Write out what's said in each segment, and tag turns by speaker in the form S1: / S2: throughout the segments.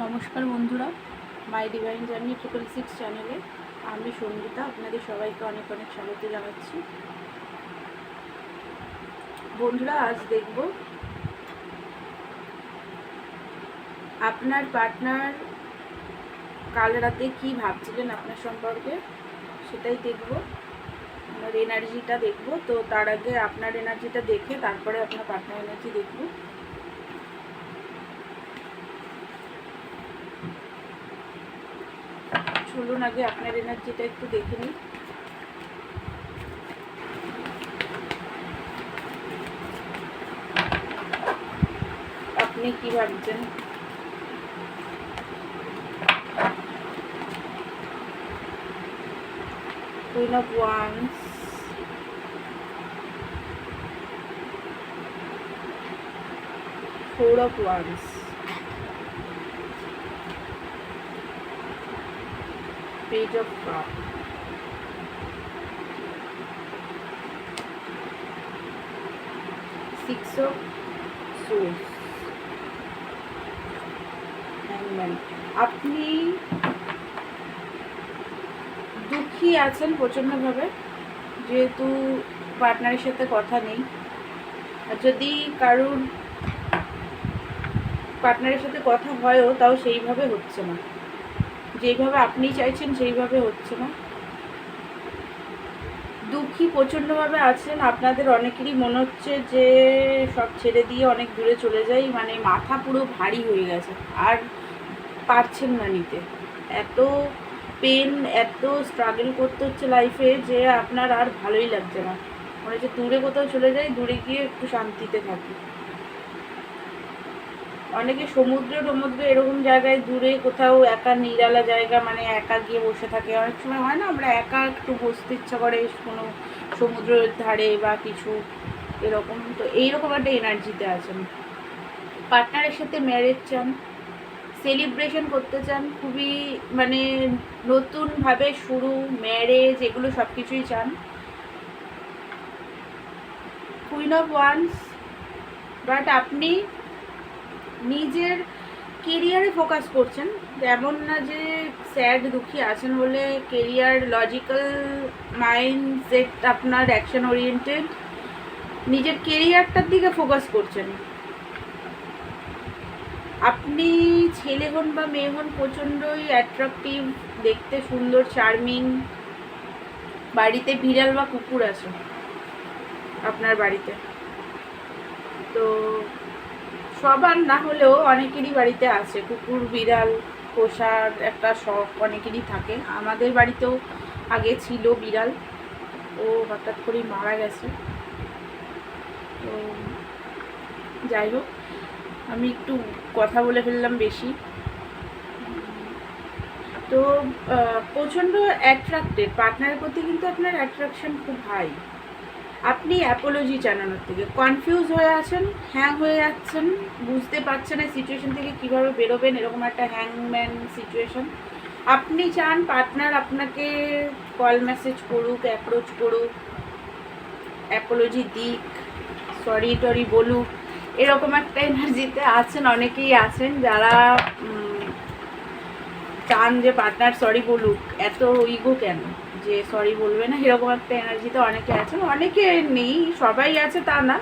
S1: নমস্কার বন্ধুরা, মাই divine journey 666 চ্যানেলে আমি সঙ্গীতা আপনাদের সবাইকে অনেক অনেক স্বাগত জানাচ্ছি। বন্ধুরা, আজ দেখব আপনার পার্টনার কাল রাতে কি ভাবছিলেন আপনার সম্পর্কে, সেটাই দেখব। আপনার এনার্জিটা দেখব। তো তার আগে আপনার এনার্জিটা দেখে তারপরে আপনার পার্টনার এনার্জি দেখব। চলুন আগে আপনার এনার্জিটা একটু দেখে নিই। আপনি কি ভাবছেন? Queen of Wands, Four of Wands, Page of Cups, Six of Swords, Hangman. আপনি দুঃখী আছেন প্রচণ্ডভাবে, যেহেতু পার্টনারের সাথে কথা নেই। আর যদি কারুর পার্টনারের সাথে কথা হয়ও, তাও সেইভাবে হচ্ছে না, যেইভাবে আপনি চাইছেন সেইভাবে হচ্ছে না। দুঃখী প্রচণ্ডভাবে আছেন। আপনাদের অনেকেরই মনে হচ্ছে যে সব ছেড়ে দিয়ে অনেক দূরে চলে যাই, মানে মাথা পুরো ভারী হয়ে গেছে, আর পারছেন না নিতে। এত পেন, এত স্ট্রাগল করতে হচ্ছে লাইফে যে আপনার আর ভালোই লাগছে না। মনে হচ্ছে দূরে কোথাও চলে যাই, দূরে গিয়ে একটু শান্তিতে থাকি। অনেকে সমুদ্রে এরকম জায়গায় দূরে কোথাও একা নিরালা জায়গা, মানে একা গিয়ে বসে থাকে। অনেক সময় হয় না, আমরা একা একটু বসতে ইচ্ছা করে কোনো সমুদ্রের ধারে বা কিছু এরকম। তো এইরকম একটা এনার্জিতে আছেন। পার্টনারের সাথে ম্যারেজ চান, সেলিব্রেশন করতে চান, খুবই মানে নতুনভাবে শুরু, ম্যারেজ, এগুলো সব কিছুই চান। কুইন অফ ওয়ান্স, বাট আপনি নিজের কেরিয়ারে ফোকাস করছেন। এমন না যে স্যাড দুঃখী আছেন বলে কেরিয়ার, লজিক্যাল মাইন্ডসেট আপনার, অ্যাকশন ওরিয়েন্টেড, নিজের কেরিয়ারটার দিকে ফোকাস করছেন। আপনি ছেলে হন বা মেয়ে হন, প্রচণ্ডই অ্যাট্রাকটিভ, দেখতে সুন্দর, চার্মিং। বাড়িতে বিড়াল বা কুকুর আছে আপনার বাড়িতে, তো সবার না হলেও অনেকেরই বাড়িতে আছে কুকুর বিড়াল পোষার একটা শখ, অনেকেরই থাকে। আমাদের বাড়িতেও আগে ছিল বিড়াল, ও হঠাৎ করেই মারা গেছে। তো যাই হোক, আমি একটু কথা বলে ফেললাম বেশি। তো প্রচণ্ড অ্যাট্রাক্টেড পার্টনারের প্রতি, কিন্তু আপনার অ্যাট্রাকশন খুব হাই। আপনি অ্যাপোলজি জানানোর থেকে কনফিউজ হয়ে আছেন, হ্যাং হয়ে যাচ্ছেন, বুঝতে পারছেন এই সিচুয়েশন থেকে কীভাবে বেরোবেন, এরকম একটা হ্যাংম্যান সিচুয়েশন। আপনি চান পার্টনার আপনাকে কল মেসেজ করুক, অ্যাপ্রোচ করুক, অ্যাপোলজি দিক, সরি টরি বলুক, এরকম একটা এনার্জিতে আছেন। অনেকেই আছেন যারা চান যে পার্টনার সরি বলুক। এত ইগো কেন যে সরি বলবে না, এরকম একটা এনার্জিতে অনেকে আছেন। অনেকে নেই, সবাই আছে তা না,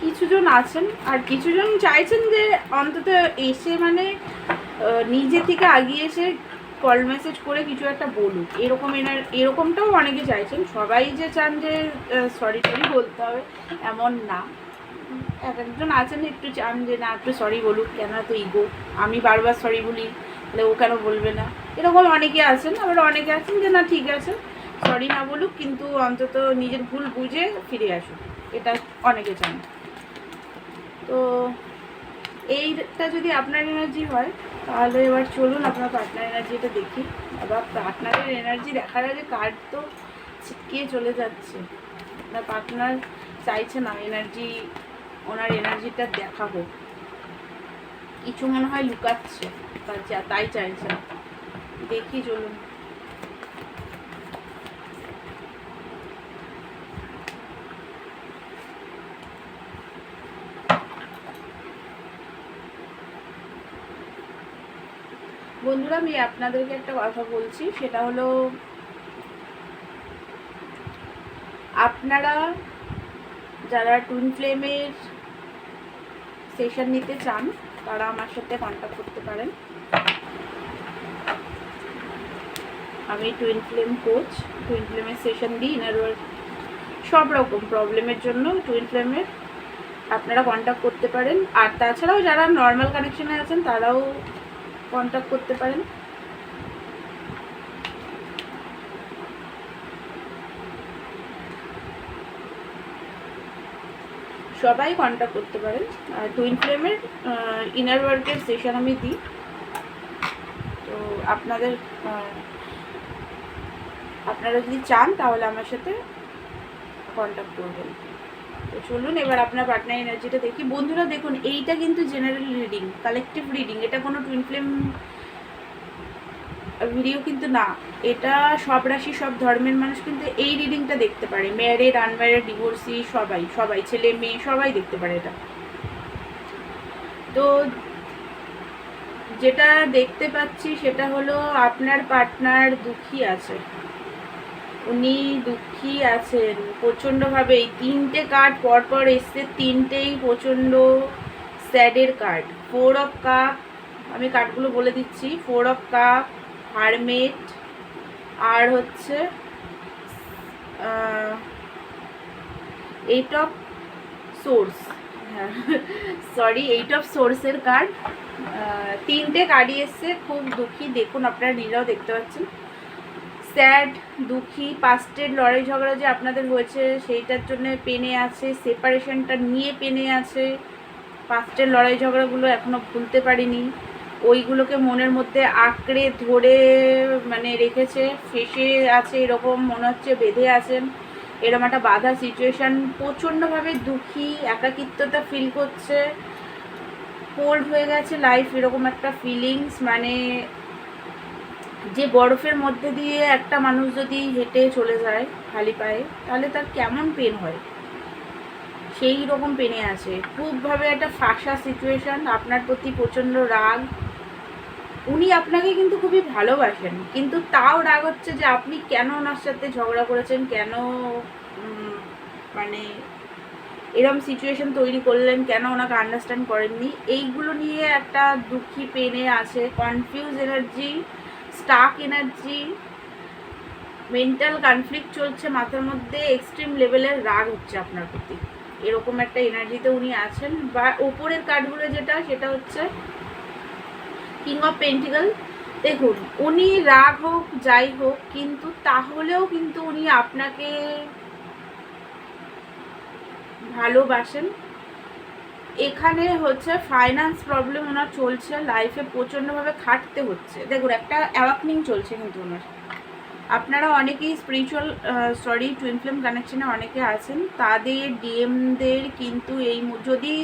S1: কিছুজন আছেন। আর কিছুজন চাইছেন যে অন্তত এসে, মানে নিজে থেকে আগিয়ে এসে কল মেসেজ করে কিছু একটা বলুক, এরকমটাও অনেকে চাইছেন। সবাই যে চান যে সরি টরি বলতে হবে এমন না। এক একজন আছেন একটু চান যে না, একটু সরি বলুক, কেন এত ইগো, আমি বারবার সরি বলি তাহলে ও কেন বলবে না, এরকম অনেকে আছেন। আবার অনেকে আছেন যে না, ঠিক আছে সরি না বলুক, কিন্তু অন্তত নিজের ভুল বুঝে ফিরে আসুক, এটা অনেকে চান। তো এইটা যদি আপনার এনার্জি হয়, তাহলে এবার চলুন আপনার পার্টনার এনার্জিটা দেখি। আবার পার্টনারের এনার্জি দেখার আগে কার্ড তো ছিটকিয়ে চলে যাচ্ছে। আপনার পার্টনার চাইছে না এনার্জি, ওনার এনার্জিটা দেখা হোক, কিছু মনে হয় লুকাচ্ছে, তাই চাইছে। দেখি চলুন। বন্ধুরা, আমি আপনাদেরকে একটা কথা বলছি, সেটা হলো আপনারা যারা টুইন ফ্লেমের সেশন নিতে চান তারা আমার সাথে কন্ট্যাক্ট করতে পারেন। আমি টুইন ফ্লেম কোচ, টুইন ফ্লেমের সেশন দিই, ইনার ওয়ার্ক সব রকম প্রবলেমের জন্য টুইন ফ্লেমের আপনারা কন্ট্যাক্ট করতে পারেন। আর তাছাড়াও যারা নর্মাল কানেকশানে আছেন তারাও কন্ট্যাক্ট করতে পারেন। সবাই কন্ট্যাক্ট করতে পারেন। আর টুইন ফ্লেমের ইনার ওয়ার্কের সেশন আমি দিই, তো আপনারা যদি চান তাহলে আমার সাথে কন্ট্যাক্ট করবেন। তো চলুন এবার আপনার পার্টনার এনার্জিটা দেখি। বন্ধুরা দেখুন, এইটা কিন্তু জেনারেল রিডিং, কালেকটিভ রিডিং, এটা কোনো টুইন ফ্লেম ভিডিও কিন্তু না। এটা সব রাশি সব ধর্মের মানুষ কিন্তু এই রিডিংটা দেখতে পারে, ম্যারিড আনম্যারিড ডিভোর্সি সবাই ছেলে মেয়ে সবাই দেখতে পারে এটা। তো যেটা দেখতে পাচ্ছি সেটা হলো আপনার পার্টনার দুঃখী আছে, উনি দুঃখী আছেন প্রচণ্ডভাবে। এই 3টে কার্ড পরপর এসছে, 3টেই প্রচণ্ড স্যাডের কার্ড। 4 অফ কাপ, আমি কার্ডগুলো বলে দিচ্ছি, 4 অফ কাপ, হারমেট, আর হচ্ছে 8 অফ সোর্স, সরি 8 অফ সোর্সের কার্ড। 3টে কার্ডই এসছে, খুব দুঃখী। দেখুন আপনারা নিজেরাও দেখতে পাচ্ছেন, স্যাড, দুঃখী, পাস্টের লড়াই ঝগড়া যে আপনাদের হয়েছে সেইটার জন্য পেনে আছে, সেপারেশনটা নিয়ে পেনে আছে, পাস্টের লড়াই ঝগড়াগুলো এখনও ভুলতে পারিনি, ওইগুলোকে মনের মধ্যে আঁকড়ে ধরে মানে রেখেছে, ফেসে আছে, এরকম মনে হচ্ছে বেঁধে আছেন, এরকম একটা বাধা সিচুয়েশান, প্রচণ্ডভাবে দুঃখী, একাকিত্বতা ফিল করছে, কোল্ড হয়ে গেছে লাইফ, এরকম একটা ফিলিংস। মানে যে বরফের মধ্যে দিয়ে একটা মানুষ যদি হেঁটে চলে যায় খালি পায়ে, তাহলে তার কেমন পেন হয়, সেই রকম পেনে আছে। খুবভাবে একটা ফাঁসা সিচুয়েশান, আপনার প্রতি প্রচণ্ড রাগ। উনি আপনাকে কিন্তু খুবই ভালোবাসেন, কিন্তু তাও রাগ হচ্ছে যে আপনি কেন ওনার সাথে ঝগড়া করেছেন, কেন মানে এরকম সিচুয়েশন তৈরি করলেন, কেন ওনাকে আন্ডারস্ট্যান্ড করেননি, এইগুলো নিয়ে একটা দুঃখী পেনে আছে। Confuse energy, stuck energy, mental conflict চলছে মাথার মধ্যে, এক্সট্রিম লেভেলের রাগ হচ্ছে আপনার প্রতি, এরকম একটা এনার্জিতে উনি আছেন। বা ওপরের কার্ডগুলো যেটা, সেটা হচ্ছে কিং অফ পেন্টিকল। দেখুন, উনি রাগ হোক যাই হোক, কিন্তু তাহলেও কিন্তু উনি আপনাকে ভালোবাসেন। এখানে হচ্ছে ফাইন্যান্স প্রবলেম ওনার চলছে, লাইফে প্রচণ্ডভাবে খাটতে হচ্ছে। দেখুন, একটা অ্যাওয়াকনিং চলছে কিন্তু ওনার। আপনারা অনেকেই স্পিরিচুয়াল টুইন ফ্লেম কানেকশানে অনেকে আছেন, তাদের ডিএমদের কিন্তু এই যদি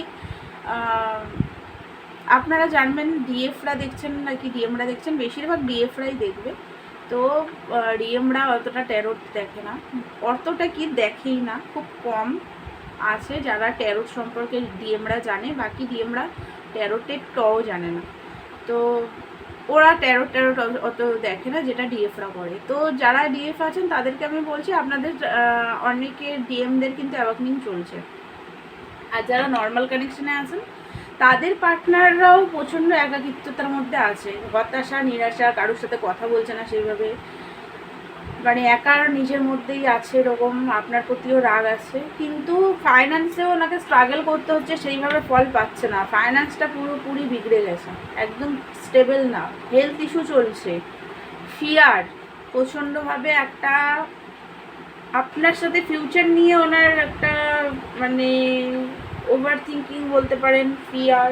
S1: আপনারা জানবেন ডিএফরা দেখছেন নাকি ডিএমরা দেখছেন, বেশিরভাগ ডিএফরাই দেখবে। তো ডিএমরা অতটা ট্যারোট দেখে না, অতটা কি দেখেই না, খুব কম আছে যারা ট্যারোট সম্পর্কে ডিএমরা জানে, বাকি ডিএমরা ট্যারোটের টও জানে না। তো ওরা ট্যারোট অত দেখে না যেটা ডিএফরা করে। তো যারা ডিএফ আছেন তাদেরকে আমি বলছি, আপনাদের অনেকের ডিএমদের কিন্তু অ্যাওয়াকনিং চলছে। আর যারা নর্মাল কানেকশানে আছেন তাদের পার্টনাররাও প্রচণ্ড একাকিত্বতার মধ্যে আছে, হতাশা, নিরাশা, কারোর সাথে কথা বলছে না সেইভাবে, মানে একার নিজের মধ্যেই আছে, এরকম আপনার প্রতিও রাগ আছে। কিন্তু ফাইন্যান্সেও ওনাকে স্ট্রাগল করতে হচ্ছে, সেইভাবে ফল পাচ্ছে না, ফাইন্যান্সটা পুরোপুরি বিগড়ে গেছে, একদম স্টেবল না, হেলথ ইস্যু চলছে, ফিয়ার প্রচণ্ডভাবে, একটা আপনার সাথে ফিউচার নিয়ে ওনার একটা মানে ওভার থিঙ্কিং বলতে পারেন, ফিয়ার,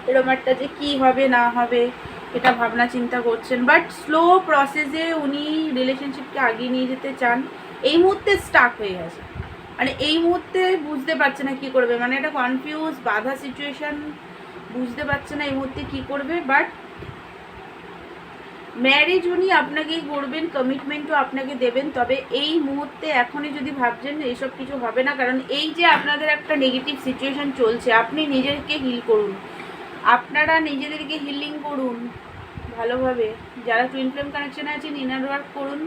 S1: এরকম একটা যে কী হবে না হবে এটা ভাবনা চিন্তা করছেন। বাট স্লো প্রসেসে উনি রিলেশনশিপকে আগিয়ে নিয়ে যেতে চান। এই মুহূর্তে স্টাক হয়ে গেছে, মানে এই মুহূর্তে বুঝতে পারছে না কী করবে, মানে একটা কনফিউজ বাধা সিচুয়েশান, বুঝতে পারছে না এই মুহূর্তে কী করবে। বাট ম্যারেজ উনি আপনাকেই করবেন, কমিটমেন্টও আপনাকে দেবেন। তবে এই মুহূর্তে এখনই যদি ভাবছেন এইসব কিছু হবে না, কারণ এই যে আপনাদের একটা নেগেটিভ সিচুয়েশান চলছে, আপনি নিজেকে হিল করুন, আপনারা নিজেদেরকে হিলিং করুন, ভালোভাবে। যারা টুইন ফ্লেম কানেকশানে আছেন ইনার ওয়ার্ক করুন,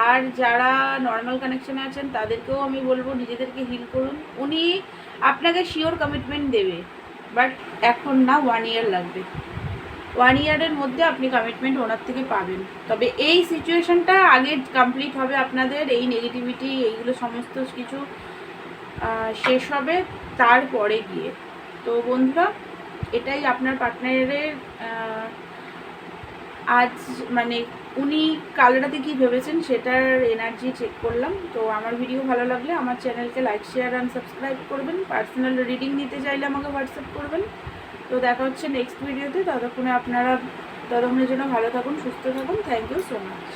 S1: আর যারা নর্মাল কানেকশানে আছেন তাদেরকেও আমি বলবো নিজেদেরকে হিল করুন। উনি আপনাকে শিওর কমিটমেন্ট দেবে, বাট এখন না, 1 ইয়ার লাগবে। 1 ইয়ারের মধ্যে আপনি কমিটমেন্ট ওনার থেকে পাবেন। তবে এই সিচুয়েশনটা আগে কমপ্লিট হবে আপনাদের, এই নেগেটিভিটি এইগুলো সমস্ত কিছু শেষ হবে তারপরে গিয়ে। তো বন্ধুরা, এটাই আপনার পার্টনারের আজ মানে উনি কাল রাতে কী ভেবেছেন সেটার এনার্জি চেক করলাম। তো আমার ভিডিও ভালো লাগলে আমার চ্যানেলকে লাইক, শেয়ার অ্যান্ড সাবস্ক্রাইব করবেন। পার্সোনাল রিডিং নিতে চাইলে আমাকে হোয়াটসঅ্যাপ করবেন। তো দেখা হচ্ছে নেক্সট ভিডিওতে। ততক্ষণের জন্য ভালো থাকুন, সুস্থ থাকুন। Thank you so much.